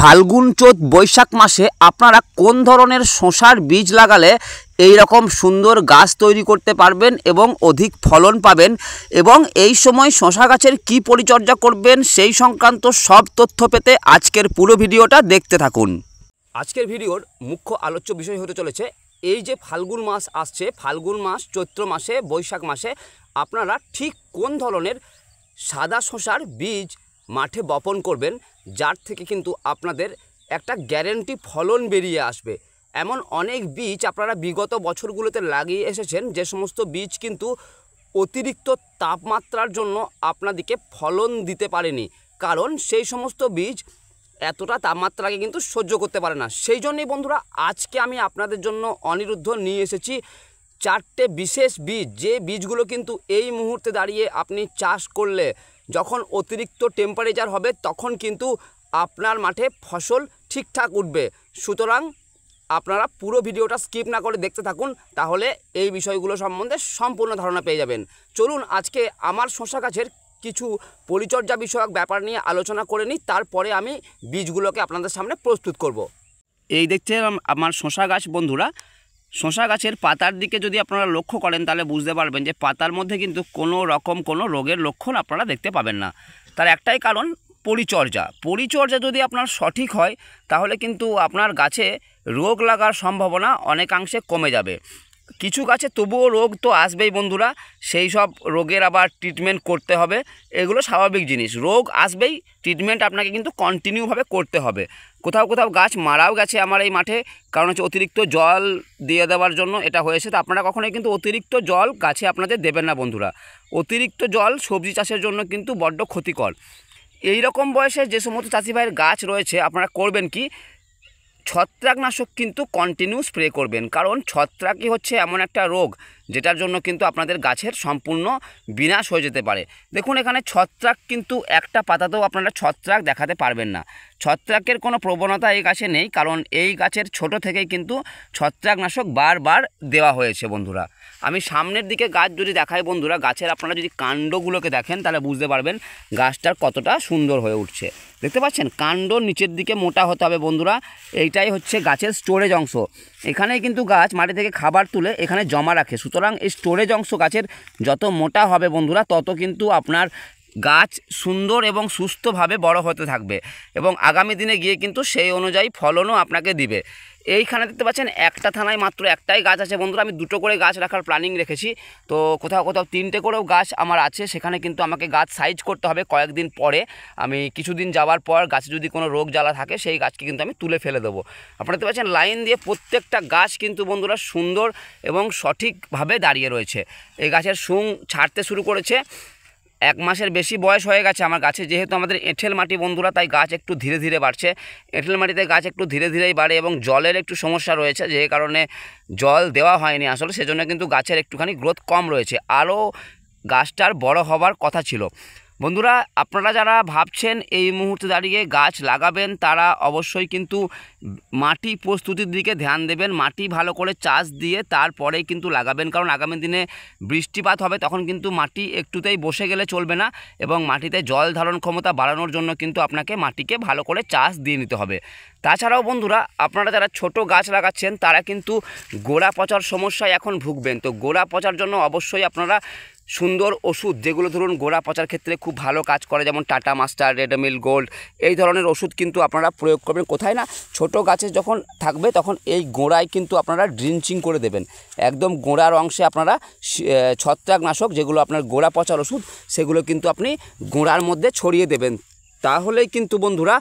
ফাল্গুন চৈত বৈশাখ মাসে আপনারা কোন ধরনের শসার বীজ লাগালে এই রকম সুন্দর গাছ তৈরি করতে পারবেন এবং অধিক ফলন পাবেন, এবং এই সময় শসা গাছের কি পরিচর্যা করবেন সেই সংক্রান্ত সব তথ্য পেতে আজকের পুরো ভিডিওটা দেখতে থাকুন। আজকের ভিডিওর মুখ্য আলোচ্য বিষয় হতে চলেছে এই যে ফাল্গুন মাস আসছে, ফাল্গুন মাস, চৈত্র মাসে, বৈশাখ মাসে আপনারা ঠিক কোন ধরনের সাদা শসার বীজ মাঠে বপন করবেন, যার থেকে কিন্তু আপনাদের একটা গ্যারেন্টি ফলন বেরিয়ে আসবে। এমন অনেক বীজ আপনারা বিগত বছরগুলোতে লাগিয়ে এসেছেন যে সমস্ত বীজ কিন্তু অতিরিক্ত তাপমাত্রার জন্য আপনাদেরকে ফলন দিতে পারেনি, কারণ সেই সমস্ত বীজ এতটা তাপমাত্রাকে কিন্তু সহ্য করতে পারে না। সেই জন্যই বন্ধুরা আজকে আমি আপনাদের জন্য অনিরুদ্ধ নিয়ে এসেছি চারটে বিশেষ বীজ, যে বীজগুলো কিন্তু এই মুহূর্তে দাঁড়িয়ে আপনি চাষ করলে যখন অতিরিক্ত টেম্পারেচার হবে তখন কিন্তু আপনার মাঠে ফসল ঠিকঠাক উঠবে। সুতরাং আপনারা পুরো ভিডিওটা স্কিপ না করে দেখতে থাকুন, তাহলে এই বিষয়গুলো সম্বন্ধে সম্পূর্ণ ধারণা পেয়ে যাবেন। চলুন আজকে আমার শসা গাছের কিছু পরিচর্যা বিষয়ক ব্যাপার নিয়ে আলোচনা করে নিই, তারপরে আমি বীজগুলোকে আপনাদের সামনে প্রস্তুত করব। এই দেখছেন আমার শসা গাছ বন্ধুরা। শসা গাছের পাতার দিকে যদি আপনারা লক্ষ্য করেন তাহলে বুঝতে পারবেন যে পাতার মধ্যে কিন্তু কোনো রকম কোনো রোগের লক্ষণ আপনারা দেখতে পাবেন না। তার একটাই কারণ পরিচর্যা যদি আপনার সঠিক হয় তাহলে কিন্তু আপনার গাছে রোগ লাগার সম্ভাবনা অনেকাংশে কমে যাবে। কিছু গাছে তবুও রোগ তো আসবেই বন্ধুরা, সেই সব রোগের আবার ট্রিটমেন্ট করতে হবে, এগুলো স্বাভাবিক জিনিস। রোগ আসবেই, ট্রিটমেন্ট আপনাকে কিন্তু কন্টিনিউভাবে করতে হবে। কোথাও কোথাও গাছ মারাও গেছে আমার এই মাঠে, কারণ হচ্ছে অতিরিক্ত জল দিয়ে দেওয়ার জন্য এটা হয়েছে। তো আপনারা কখনোই কিন্তু অতিরিক্ত জল গাছে আপনাদের দেবেন না বন্ধুরা। অতিরিক্ত জল সবজি চাষের জন্য কিন্তু বড্ড ক্ষতিকর। এই রকম বয়সে যে সমস্ত চাষি ভাইয়ের গাছ রয়েছে আপনারা করবেন কি, ছত্রাকনাশক কিন্তু কন্টিনিউ স্প্রে করবেন, কারণ ছত্রাকই হচ্ছে এমন একটা রোগ যেটার জন্য কিন্তু আপনাদের গাছের সম্পূর্ণ বিনাশ হয়ে যেতে পারে। দেখুন এখানে ছত্রাক কিন্তু একটা পাতাতেও আপনারা ছত্রাক দেখাতে পারবেন না। ছত্রাকের কোনো প্রবণতা এই গাছে নেই, কারণ এই গাছের ছোট থেকেই কিন্তু ছত্রাকনাশক বারবার দেওয়া হয়েছে বন্ধুরা। আমি সামনের দিকে গাছ যদি দেখাই বন্ধুরা, গাছের আপনারা যদি কাণ্ডগুলোকে দেখেন তাহলে বুঝতে পারবেন গাছটার কতটা সুন্দর হয়ে উঠছে। দেখতে পাচ্ছেন কাণ্ড নিচের দিকে মোটা হতে হবে বন্ধুরা, এইটাই হচ্ছে গাছের স্টোরেজ অংশ। এখানেই কিন্তু গাছ মাটি থেকে খাবার তুলে এখানে জমা রাখে, সুতরাং এই স্টোরেজ অংশ গাছের যত মোটা হবে বন্ধুরা তত কিন্তু আপনার গাছ সুন্দর এবং সুস্থভাবে বড় হতে থাকবে, এবং আগামী দিনে গিয়ে কিন্তু সেই অনুযায়ী ফলনও আপনাকে দিবে। এইখানে দেখতে পাচ্ছেন একটা থানায় মাত্র একটাই গাছ আছে বন্ধুরা, আমি দুটো করে গাছ রাখার প্ল্যানিং রেখেছি। তো কোথাও কোথাও তিনটে করেও গাছ আমার আছে, সেখানে কিন্তু আমাকে গাছ সাইজ করতে হবে কয়েকদিন পরে। আমি কিছুদিন যাওয়ার পর গাছে যদি কোনো রোগ জ্বালা থাকে সেই গাছকে কিন্তু আমি তুলে ফেলে দেবো। আপনারা দেখতে পাচ্ছেন লাইন দিয়ে প্রত্যেকটা গাছ কিন্তু বন্ধুরা সুন্দর এবং সঠিকভাবে দাঁড়িয়ে রয়েছে। এই গাছের শুং ছাড়তে শুরু করেছে, 1 মাসের বেশি বয়স হয়ে গেছে আমার গাছে। যেহেতু আমাদের এঁঠেল মাটি বন্ধুরা, তাই গাছ একটু ধীরে ধীরে বাড়ছে। এঁঠেল মাটিতে গাছ একটু ধীরে ধীরেই বাড়ে, এবং জলের একটু সমস্যা রয়েছে, যে কারণে জল দেওয়া হয়নি আসলে, সেজন্য কিন্তু গাছের একটুখানি গ্রোথ কম রয়েছে। আরও গাছটার বড় হবার কথা ছিল বন্ধুরা। আপনারা যারা ভাবছেন এই মুহূর্তে দাঁড়িয়ে গাছ লাগাবেন তারা অবশ্যই কিন্তু মাটি প্রস্তুতির দিকে ধ্যান দেবেন। মাটি ভালো করে চাষ দিয়ে তারপরেই কিন্তু লাগাবেন, কারণ আগামী দিনে বৃষ্টিপাত হবে, তখন কিন্তু মাটি একটুতেই বসে গেলে চলবে না, এবং মাটিতে জল ধারণ ক্ষমতা বাড়ানোর জন্য কিন্তু আপনাকে মাটিকে ভালো করে চাষ দিয়ে নিতে হবে। তাছাড়াও বন্ধুরা আপনারা যারা ছোট গাছ লাগাচ্ছেন তারা কিন্তু গোড়া পচার সমস্যায় এখন ভুগবেন। তো গোড়া পচার জন্য অবশ্যই আপনারা সুন্দর ওষুধ, যেগুলো ধরুন গোড়া পচার ক্ষেত্রে খুব ভালো কাজ করে, যেমন টাটা মাস্টার, রেডমিল গোল্ড, এই ধরনের ওষুধ কিন্তু আপনারা প্রয়োগ করবেন। কোথায় না, ছোট গাছে যখন থাকবে তখন এই গোড়ায় কিন্তু আপনারা ড্রিঞ্চিং করে দেবেন, একদম গোড়ার অংশে আপনারা ছত্রাকনাশক, যেগুলো আপনার গোড়া পচার ওষুধ, সেগুলো কিন্তু আপনি গোড়ার মধ্যে ছড়িয়ে দেবেন। তাহলেই কিন্তু বন্ধুরা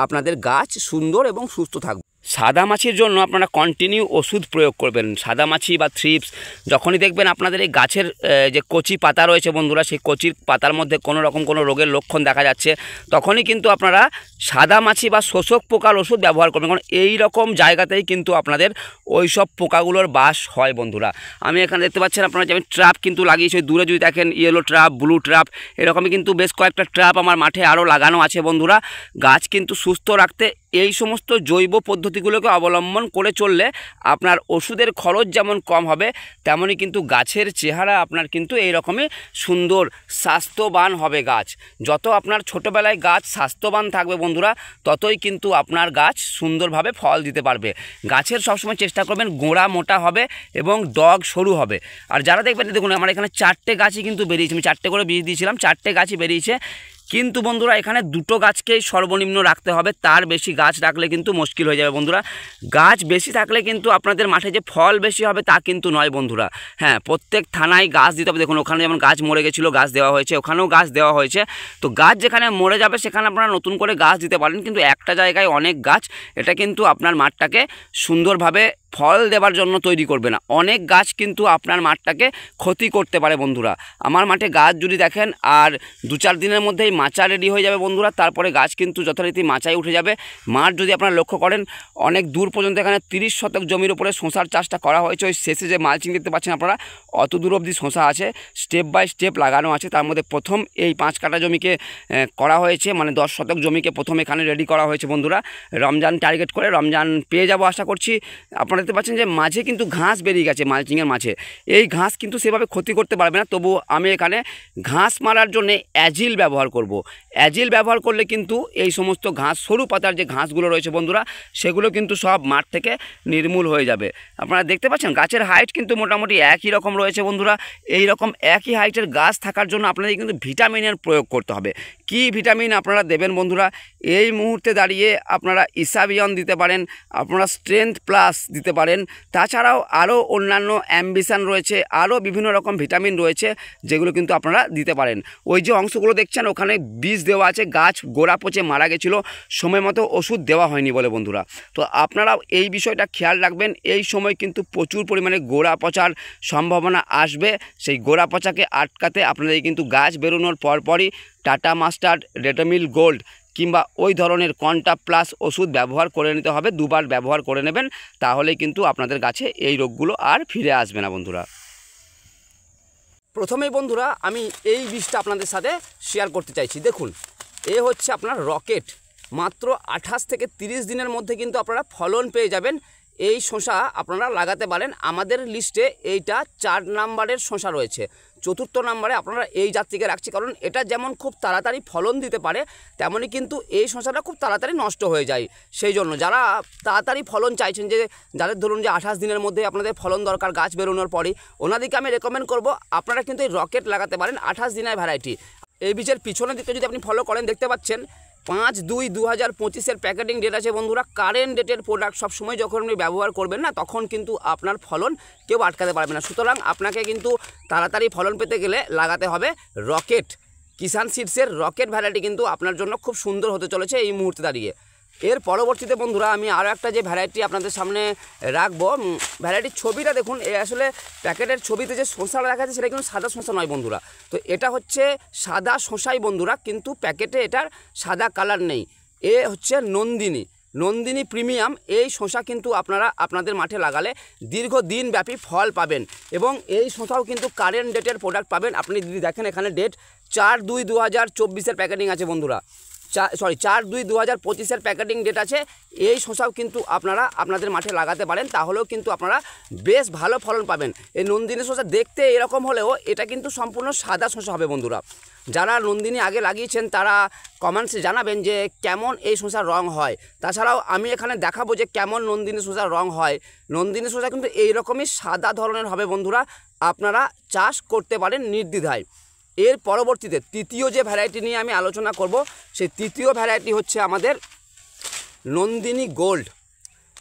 আপনাদের গাছ সুন্দর এবং সুস্থ থাকবে। সাদা মাছির জন্য আপনারা কন্টিনিউ ওষুধ প্রয়োগ করবেন। সাদা মাছি বা থ্রিপস যখনই দেখবেন আপনাদের এই গাছের যে কচি পাতা রয়েছে বন্ধুরা, সেই কচির পাতার মধ্যে কোনো রকম কোনো রোগের লক্ষণ দেখা যাচ্ছে, তখনই কিন্তু আপনারা সাদা মাছি বা শোষক পোকার ওষুধ ব্যবহার করবেন, কারণ এই রকম জায়গাতেই কিন্তু আপনাদের ওই সব পোকাগুলোর বাস হয় বন্ধুরা। আমি এখানে দেখতে পাচ্ছেন আপনারা যে আমি ট্র্যাপ কিন্তু লাগিয়েছি, দূরে যদি দেখেন ইয়েলো ট্র্যাপ, ব্লু ট্র্যাপ, এরকমই কিন্তু বেশ কয়েকটা ট্র্যাপ আমার মাঠে আরও লাগানো আছে বন্ধুরা। গাছ কিন্তু সুস্থ রাখতে এই সমস্ত জৈব পদ্ধতিগুলোকে অবলম্বন করে চললে আপনার ওষুধের খরচ যেমন কম হবে, তেমনই কিন্তু গাছের চেহারা আপনার কিন্তু এইরকমই সুন্দর স্বাস্থ্যবান হবে গাছ। যত আপনার ছোটোবেলায় গাছ স্বাস্থ্যবান থাকবে বন্ধুরা, ততই কিন্তু আপনার গাছ সুন্দরভাবে ফল দিতে পারবে। গাছের সবসময় চেষ্টা করবেন গোড়া মোটা হবে এবং ডগ সরু হবে। আর যারা দেখবেন, দেখুন আমার এখানে 4টে গাছই কিন্তু বেরিয়েছে, আমি 4টে করে বীজ দিয়েছিলাম, 4টে গাছই বেরিয়েছে। কিন্তু বন্ধুরা এখানে 2টো গাছকেই সর্বনিম্ন রাখতে হবে, তার বেশি গাছ রাখলে কিন্তু মুশকিল হয়ে যাবে বন্ধুরা। গাছ বেশি থাকলে কিন্তু আপনাদের মাঠে যে ফল বেশি হবে তা কিন্তু নয় বন্ধুরা। হ্যাঁ, প্রত্যেক থানায় গাছ দিতে হবে। দেখুন ওখানে যেমন গাছ মরে গেছিলো, গাছ দেওয়া হয়েছে, ওখানেও গাছ দেওয়া হয়েছে। তো গাছ যেখানে মরে যাবে সেখানে আপনারা নতুন করে গাছ দিতে পারেন, কিন্তু একটা জায়গায় অনেক গাছ, এটা কিন্তু আপনার মাঠটাকে সুন্দরভাবে ফল দেওয়ার জন্য তৈরি করবে না। অনেক গাছ কিন্তু আপনার মাঠটাকে ক্ষতি করতে পারে বন্ধুরা। আমার মাঠে গাছ যদি দেখেন আর 2-4 দিনের মধ্যেই মাচা রেডি হয়ে যাবে বন্ধুরা, তারপরে গাছ কিন্তু যথারীতি মাচায় উঠে যাবে। মাঠ যদি আপনারা লক্ষ্য করেন অনেক দূর পর্যন্ত এখানে 30 শতক জমির উপরে শশার চাষটা করা হয়েছে। ওই শেষে যে মালচিং দেখতে পাচ্ছেন আপনারা, অত দূর অবধি শশা আছে, স্টেপ বাই স্টেপ লাগানো আছে। তার মধ্যে প্রথম এই 5 কাঠা জমিকে করা হয়েছে, মানে 10 শতক জমিকে প্রথম এখানে রেডি করা হয়েছে বন্ধুরা, রমজান টার্গেট করে। রমজান পেয়ে যাব আশা করছি। আপনারা দেখতে পাচ্ছেন যে মাঝে কিন্তু ঘাস বেরিয়ে গেছে মালচিংয়ের মাঝে। এই ঘাস কিন্তু সেভাবে ক্ষতি করতে পারবে না, তবু আমি এখানে ঘাস মারার জন্য অ্যাজিল ব্যবহার করব। অ্যাজিল ব্যবহার করলে কিন্তু এই সমস্ত ঘাস, সরু পাতার যে ঘাসগুলো রয়েছে বন্ধুরা, সেগুলো কিন্তু সব মাঠ থেকে নির্মূল হয়ে যাবে। আপনারা দেখতে পাচ্ছেন গাছের হাইট কিন্তু মোটামুটি একই রকম রয়েছে বন্ধুরা। এই রকম একই হাইটের গাছ থাকার জন্য আপনাদের কিন্তু ভিটামিনের প্রয়োগ করতে হবে। কি ভিটামিন আপনারা দেবেন বন্ধুরা? এই মুহূর্তে দাঁড়িয়ে আপনারা ইসাবিয়ন দিতে পারেন, আপনারা স্ট্রেংথ প্লাস দিতে পারেন। তাছাড়াও আরও অন্যান্য অ্যাম্বিশন রয়েছে, আরও বিভিন্ন রকম ভিটামিন রয়েছে যেগুলো কিন্তু আপনারা দিতে পারেন। ওই যে অংশগুলো দেখছেন ওখানে বীজ দেওয়া আছে, গাছ গোড়া পচে মারা গেছিলো, সময় মতো ওষুধ দেওয়া হয়নি বলে বন্ধুরা। তো আপনারাও এই বিষয়টা খেয়াল রাখবেন। এই সময় কিন্তু প্রচুর পরিমাণে গোড়া পচার সম্ভাবনা আসবে। সেই গোড়া পচাকে আটকাতে আপনাদের কিন্তু গাছ বেরোনোর পরপরই টাটা মাস্টার্ড, রেটামিল গোল্ড কিংবা ওই ধরনের কন্টা প্লাস ওষুধ ব্যবহার করে নিতে হবে। 2বার ব্যবহার করে নেবেন, তাহলেই কিন্তু আপনাদের গাছে এই রোগগুলো আর ফিরে আসবে না বন্ধুরা। প্রথমেই বন্ধুরা আমি এই বীজটা আপনাদের সাথে শেয়ার করতে চাইছি। দেখুন, এ হচ্ছে আপনার রকেট। মাত্র 28 থেকে 30 দিনের মধ্যে কিন্তু আপনারা ফলন পেয়ে যাবেন। এই শসা আপনারা লাগাতে পারেন। আমাদের লিস্টে এইটা 4 নম্বরের শসা রয়েছে। 4র্থ নম্বরে আপনারা এই জাতটিকে রাখছি, কারণ এটা যেমন খুব তাড়াতাড়ি ফলন দিতে পারে, তেমনই কিন্তু এই শসাটা খুব তাড়াতাড়ি নষ্ট হয়ে যায়। সেই জন্য যারা তাড়াতাড়ি ফলন চাইছেন, যে যাদের ধরুন যে 28 দিনের মধ্যে আপনাদের ফলন দরকার গাছ বেরোনোর পরই, ওনাদেরকে আমি রেকমেন্ড করব আপনারা কিন্তু এই রকেট লাগাতে পারেন। 28 দিনের ভ্যারাইটি। এই বীজের পিছনের দিকে যদি আপনি ফলো করেন, দেখতে পাচ্ছেন 5/2/2025 প্যাকেটিং ডেট আছে বন্ধুরা। কারেন্ট ডেটের প্রোডাক্ট সবসময় যখন আপনি ব্যবহার করবেন না, তখন কিন্তু আপনার ফলন কেউ আটকাতে পারবে না। সুতরাং আপনাকে কিন্তু তাড়াতাড়ি ফলন পেতে গেলে লাগাতে হবে রকেট। কিষান সিডসের রকেট ভ্যারাইটি কিন্তু আপনার জন্য খুব সুন্দর হতে চলেছে এই মুহূর্তে দাঁড়িয়ে। এর পরবর্তীতে বন্ধুরা আমি আরও একটা যে ভ্যারাইটি আপনাদের সামনে রাখবো, ভ্যারাইটির ছবিটা দেখুন। এ আসলে প্যাকেটের ছবিতে যে শসাটা দেখা যাচ্ছে সেটা কিন্তু সাদা শসা নয় বন্ধুরা। তো এটা হচ্ছে সাদা শসাই বন্ধুরা, কিন্তু প্যাকেটে এটার সাদা কালার নেই। এ হচ্ছে নন্দিনী প্রিমিয়াম। এই শসা কিন্তু আপনারা আপনাদের মাঠে লাগালে দীর্ঘদিন ব্যাপী ফল পাবেন, এবং এই শসাও কিন্তু কারেন্ট ডেটের প্রোডাক্ট পাবেন। আপনি যদি দেখেন এখানে ডেট 4/2/2024 প্যাকেটিং আছে বন্ধুরা। 4/2/2025 প্যাকেটিং ডেট আছে। এই শসাও কিন্তু আপনারা আপনাদের মাঠে লাগাতে পারেন, তাহলেও কিন্তু আপনারা বেশ ভালো ফলন পাবেন। এই নন্দিনী শসা দেখতে এরকম হলেও এটা কিন্তু সম্পূর্ণ সাদা শসা হবে বন্ধুরা। যারা নন্দিনী আগে লাগিয়েছেন তারা কমেন্টসে জানাবেন যে কেমন এই শসার রং হয়। তাছাড়াও আমি এখানে দেখাবো যে কেমন নন্দিনী শসার রং হয়। নন্দিনী শসা কিন্তু এইরকমই সাদা ধরনের হবে বন্ধুরা। আপনারা চাষ করতে পারেন নির্দ্বিধায়। এর পরবর্তীতে তৃতীয় যে ভ্যারাইটি নিয়ে আমি আলোচনা করব, সেই তৃতীয় ভ্যারাইটি হচ্ছে আমাদের নন্দিনী গোল্ড।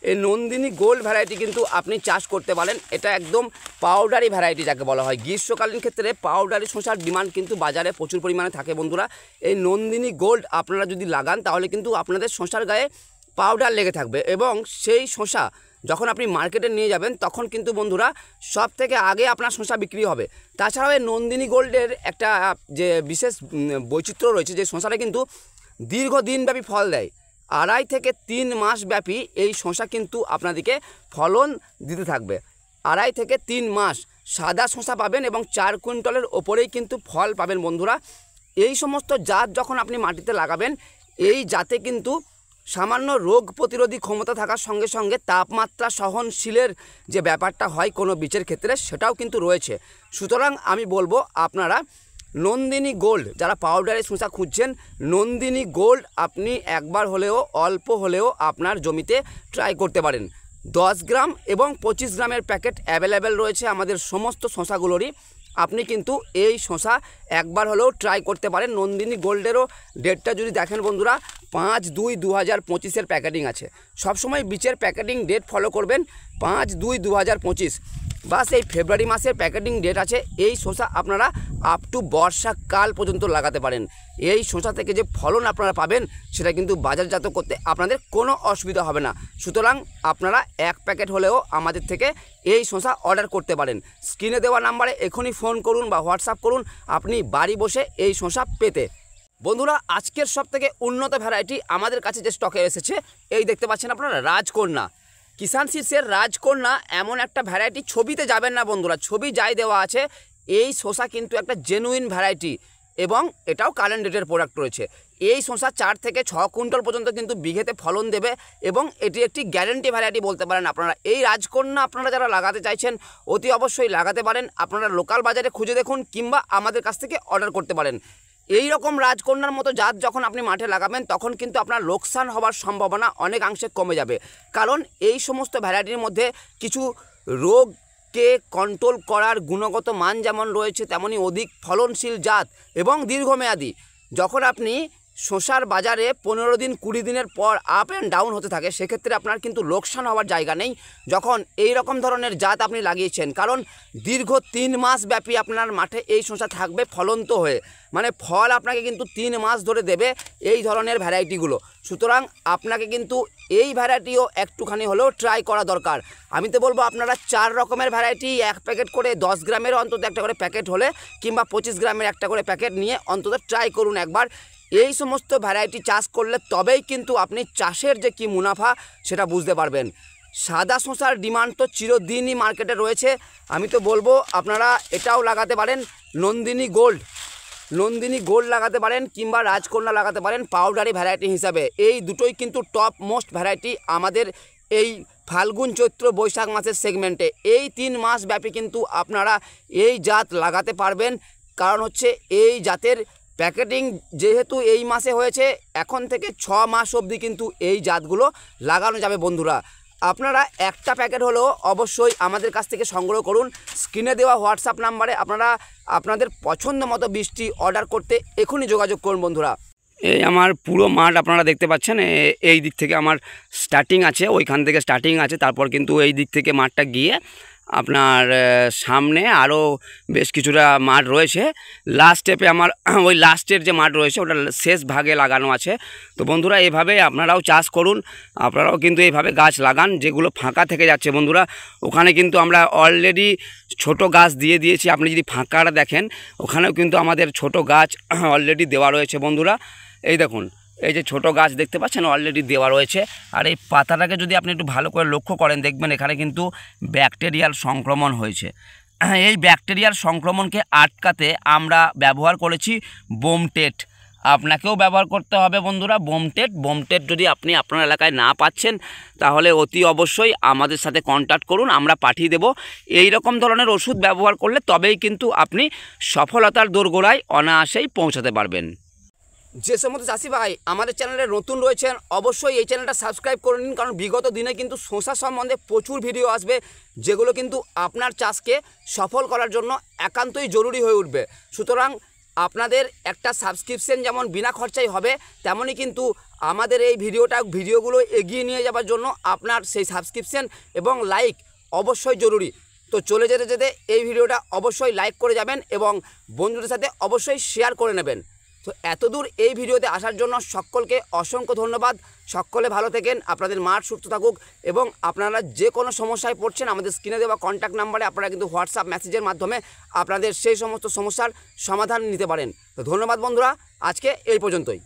এই নন্দিনী গোল্ড ভ্যারাইটি কিন্তু আপনি চাষ করতে পারেন। এটা একদম পাউডারি ভ্যারাইটি যাকে বলা হয়। গ্রীষ্মকালীন ক্ষেত্রে পাউডারি শসার ডিমান্ড কিন্তু বাজারে প্রচুর পরিমাণে থাকে বন্ধুরা। এই নন্দিনী গোল্ড আপনারা যদি লাগান তাহলে কিন্তু আপনাদের শসার গায়ে পাউডার লেগে থাকবে, এবং সেই শসা যখন আপনি মার্কেটে নিয়ে যাবেন তখন কিন্তু বন্ধুরা সব থেকে আগে আপনার শসা বিক্রি হবে। তাছাড়াও এই নন্দিনী গোল্ডের একটা যে বিশেষ বৈচিত্র্য রয়েছে, যে শসাটা কিন্তু দীর্ঘদিনব্যাপী ফল দেয়। 2.5 থেকে 3 মাস ব্যাপী এই শসা কিন্তু আপনাদেরকে ফলন দিতে থাকবে। 2.5 থেকে 3 মাস সাদা শসা পাবেন, এবং 4 কুইন্টালের ওপরেই কিন্তু ফল পাবেন বন্ধুরা। এই সমস্ত জাত যখন আপনি মাটিতে লাগাবেন, এই জাতে কিন্তু সামান্য রোগ প্রতিরোধী ক্ষমতা থাকার সঙ্গে সঙ্গে তাপমাত্রা সহনশীলের যে ব্যাপারটা হয় কোনো বীজের ক্ষেত্রে সেটাও কিন্তু রয়েছে। সুতরাং আমি বলবো আপনারা নন্দিনী গোল্ড, যারা পাউডারের শসা খুঁজছেন, নন্দিনী গোল্ড আপনি একবার হলেও অল্প হলেও আপনার জমিতে ট্রাই করতে পারেন। 10 গ্রাম এবং 25 গ্রামের প্যাকেট অ্যাভেলেবেল রয়েছে আমাদের সমস্ত শসাগুলোরই। আপনি কিন্তু এই শসা একবার হলেও ট্রাই করতে পারেন। নন্দিনী গোল্ডেরও ডেটটা যদি দেখেন বন্ধুরা, 5/2/2025 প্যাকেটিং আছে। সবসময় বীজের প্যাকেটিং ডেট ফলো করবেন, 5/2/2025। বাস এই ফেব্রুয়ারি মাসের প্যাকেটিং ডেট আছে। এই শসা আপনারা আপ টু বর্ষাকাল পর্যন্ত লাগাতে পারেন। এই শসা থেকে যে ফলন আপনারা পাবেন সেটা কিন্তু বাজারজাত করতে আপনাদের কোনো অসুবিধা হবে না। সুতরাং আপনারা 1 প্যাকেট হলেও আমাদের থেকে এই শসা অর্ডার করতে পারেন। স্ক্রিনে দেওয়া নাম্বারে এখনই ফোন করুন বা হোয়াটসঅ্যাপ করুন আপনি বাড়ি বসে এই শসা পেতে। বন্ধুরা, আজকের সবথেকে উন্নত ভ্যারাইটি আমাদের কাছে যে স্টকে এসেছে, এই দেখতে পাচ্ছেন আপনারা রাজকন্যা। কিষাণ সিডসের রাজকন্যা এমন একটা ভ্যারাইটি, ছবিতে যাবেন না বন্ধুরা, ছবি যাই দেওয়া আছে। এই শসা কিন্তু একটা জেনুইন ভ্যারাইটি এবং এটাও কারেন্ট ডেটের প্রোডাক্ট রয়েছে। এই শসা 4 থেকে 6 কুইন্টাল পর্যন্ত কিন্তু বিঘেতে ফলন দেবে এবং এটি একটি গ্যারেন্টি ভ্যারাইটি বলতে পারেন আপনারা। এই রাজকন্যা আপনারা যারা লাগাতে চাইছেন অতি অবশ্যই লাগাতে পারেন। আপনারা লোকাল বাজারে খুঁজে দেখুন কিংবা আমাদের কাছ থেকে অর্ডার করতে পারেন। এই রকম রাজকন্যার মতো জাত যখন আপনি মাঠে লাগাবেন তখন কিন্তু আপনার লোকসান হওয়ার সম্ভাবনা অনেকাংশে কমে যাবে। কারণ এই সমস্ত ভ্যারাইটির মধ্যে কিছু রোগকে কন্ট্রোল করার গুণগত মান যেমন রয়েছে, তেমনি অধিক ফলনশীল জাত এবং দীর্ঘমেয়াদী। যখন আপনি শসার বাজারে 15 দিন 20 দিনের পর আপ অ্যান্ড ডাউন হতে থাকে, সেক্ষেত্রে আপনার কিন্তু লোকসান হওয়ার জায়গা নেই যখন এই রকম ধরনের জাত আপনি লাগিয়েছেন। কারণ দীর্ঘ 3 মাস ব্যাপী আপনার মাঠে এই শসা থাকবে ফলন্ত হয়ে, মানে ফল আপনাকে কিন্তু 3 মাস ধরে দেবে এই ধরনের ভ্যারাইটিগুলো। সুতরাং আপনাকে কিন্তু এই ভ্যারাইটিও একটুখানি হলেও ট্রাই করা দরকার। আমি তো বলবো আপনারা 4 রকমের ভ্যারাইটি 1 প্যাকেট করে, 10 গ্রামের অন্তত একটা করে প্যাকেট হলে কিংবা 25 গ্রামের একটা করে প্যাকেট নিয়ে অন্তত ট্রাই করুন একবার। এই সমস্ত ভ্যারাইটি চাষ করলে তবেই কিন্তু আপনি চাষের যে কি মুনাফা সেটা বুঝতে পারবেন। সাদা শসার ডিমান্ড তো চিরদিনই মার্কেটে রয়েছে। আমি তো বলবো আপনারা এটাও লাগাতে পারেন, নন্দিনী গোল্ড লাগাতে পারেন কিংবা রাজকন্যা লাগাতে পারেন পাউডারি ভ্যারাইটি হিসাবে। এই দুটোই কিন্তু টপ মোস্ট ভ্যারাইটি আমাদের এই ফাল্গুন চৈত্র বৈশাখ মাসের সেগমেন্টে। এই 3 মাস ব্যাপী কিন্তু আপনারা এই জাত লাগাতে পারবেন। কারণ হচ্ছে এই জাতের প্যাকেটিং যেহেতু এই মাসে হয়েছে, এখন থেকে 6 মাস অবধি কিন্তু এই জাতগুলো লাগানো যাবে বন্ধুরা। আপনারা একটা প্যাকেট হলেও অবশ্যই আমাদের কাছ থেকে সংগ্রহ করুন। স্ক্রিনে দেওয়া হোয়াটসঅ্যাপ নাম্বারে আপনারা আপনাদের পছন্দ মতো বীজটি অর্ডার করতে এখনই যোগাযোগ করুন বন্ধুরা। এই আমার পুরো মাঠ আপনারা দেখতে পাচ্ছেন, এই দিক থেকে আমার স্টার্টিং আছে, ওইখান থেকে স্টার্টিং আছে, তারপর কিন্তু এই দিক থেকে মাঠটা গিয়ে আপনার সামনে আরও বেশ কিছুটা মাঠ রয়েছে। লাস্ট স্টেপে আমার ওই লাস্টের যে মাঠ রয়েছে ওটা শেষ ভাগে লাগানো আছে। তো বন্ধুরা এভাবে আপনারাও চাষ করুন, আপনারাও কিন্তু এইভাবে গাছ লাগান। যেগুলো ফাঁকা থেকে যাচ্ছে বন্ধুরা, ওখানে কিন্তু আমরা অলরেডি ছোট গাছ দিয়ে দিয়েছি। আপনি যদি ফাঁকাটা দেখেন ওখানেও কিন্তু আমাদের ছোট গাছ অলরেডি দেওয়া রয়েছে বন্ধুরা। এই দেখুন, এই যে ছোট গাছ দেখতে পাচ্ছেন অলরেডি দেওয়া রয়েছে। আর এই পাতাটাকে যদি আপনি একটু ভালো করে লক্ষ্য করেন দেখবেন এখানে কিন্তু ব্যাকটেরিয়াল সংক্রমণ হয়েছে। এই ব্যাকটেরিয়াল সংক্রমণকে আটকাতে আমরা ব্যবহার করেছি বোমটেট। আপনাকেও ব্যবহার করতে হবে বন্ধুরা বোমটেট যদি আপনি আপনার এলাকায় না পাচ্ছেন তাহলে অতি অবশ্যই আমাদের সাথে কন্ট্যাক্ট করুন, আমরা পাঠিয়ে দেব। এই রকম ধরনের ওষুধ ব্যবহার করলে তবেই কিন্তু আপনি সফলতার দোরগোড়ায় অনায়াসেই পৌঁছাতে পারবেন। যে সমস্ত চাষি ভাই আমাদের চ্যানেলে নতুন রয়েছেন অবশ্যই এই চ্যানেলটা সাবস্ক্রাইব করে নিন, কারণ বিগত দিনে কিন্তু শসা সম্বন্ধে প্রচুর ভিডিও আসবে যেগুলো কিন্তু আপনার চাষকে সফল করার জন্য একান্তই জরুরি হয়ে উঠবে। সুতরাং আপনাদের একটা সাবস্ক্রিপশন যেমন বিনা খরচায় হবে, তেমনই কিন্তু আমাদের এই ভিডিওগুলো এগিয়ে নিয়ে যাওয়ার জন্য আপনার সেই সাবস্ক্রিপশন এবং লাইক অবশ্যই জরুরি। তো চলে যেতে এই ভিডিওটা অবশ্যই লাইক করে যাবেন এবং বন্ধুদের সাথে অবশ্যই শেয়ার করে নেবেন। তো এতদূর এই ভিডিওতে আসার জন্য সকলকে অসংখ্য ধন্যবাদ। সকলে ভালো থাকেন, আপনাদের মাঠ সুস্থ থাকুক এবং আপনারা যে কোনো সমস্যায় পড়ছেন আমাদের স্ক্রিনে দেওয়া কন্ট্যাক্ট নাম্বারে আপনারা কিন্তু হোয়াটসঅ্যাপ মেসেজের মাধ্যমে আপনাদের সেই সমস্ত সমস্যার সমাধান নিতে পারেন। তো ধন্যবাদ বন্ধুরা, আজকে এই পর্যন্তই।